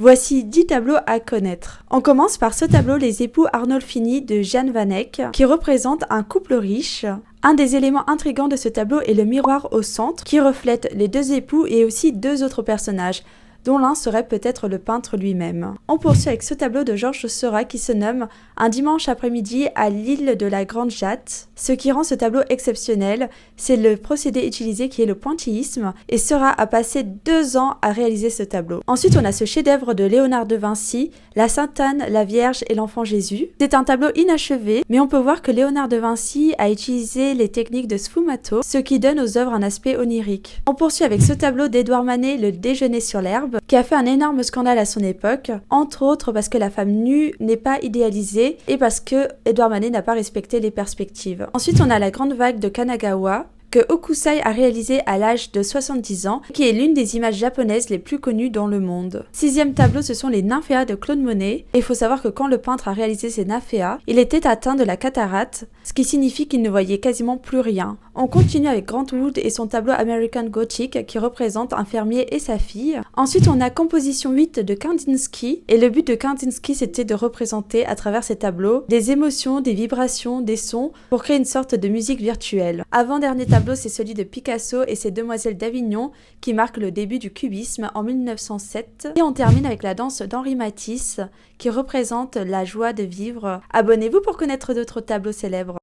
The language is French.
Voici 10 tableaux à connaître. On commence par ce tableau Les époux Arnolfini de Jan van Eyck, qui représente un couple riche. Un des éléments intrigants de ce tableau est le miroir au centre, qui reflète les deux époux et aussi deux autres personnages, dont l'un serait peut-être le peintre lui-même. On poursuit avec ce tableau de Georges Seurat qui se nomme « Un dimanche après-midi à l'île de la Grande Jatte ». Ce qui rend ce tableau exceptionnel, c'est le procédé utilisé qui est le pointillisme, et Seurat a passé 2 ans à réaliser ce tableau. Ensuite, on a ce chef-d'œuvre de Léonard de Vinci, La Sainte Anne, la Vierge et l'Enfant Jésus. C'est un tableau inachevé, mais on peut voir que Léonard de Vinci a utilisé les techniques de sfumato, ce qui donne aux œuvres un aspect onirique. On poursuit avec ce tableau d'Édouard Manet, Le Déjeuner sur l'herbe, qui a fait un énorme scandale à son époque, entre autres parce que la femme nue n'est pas idéalisée et parce que Édouard Manet n'a pas respecté les perspectives. Ensuite, on a la grande vague de Kanagawa, que Hokusai a réalisé à l'âge de 70 ans, qui est l'une des images japonaises les plus connues dans le monde. 6e tableau, ce sont les nymphéas de Claude Monet, et il faut savoir que quand le peintre a réalisé ces nymphéas, il était atteint de la cataracte, ce qui signifie qu'il ne voyait quasiment plus rien. On continue avec Grant Wood et son tableau American Gothic, qui représente un fermier et sa fille. Ensuite, on a Composition 8 de Kandinsky, et le but de Kandinsky, c'était de représenter à travers ces tableaux des émotions, des vibrations, des sons, pour créer une sorte de musique virtuelle. Avant-dernier tableau, c'est celui de Picasso et ses Demoiselles d'Avignon qui marque le début du cubisme en 1907. Et on termine avec la danse d'Henri Matisse qui représente la joie de vivre. Abonnez-vous pour connaître d'autres tableaux célèbres.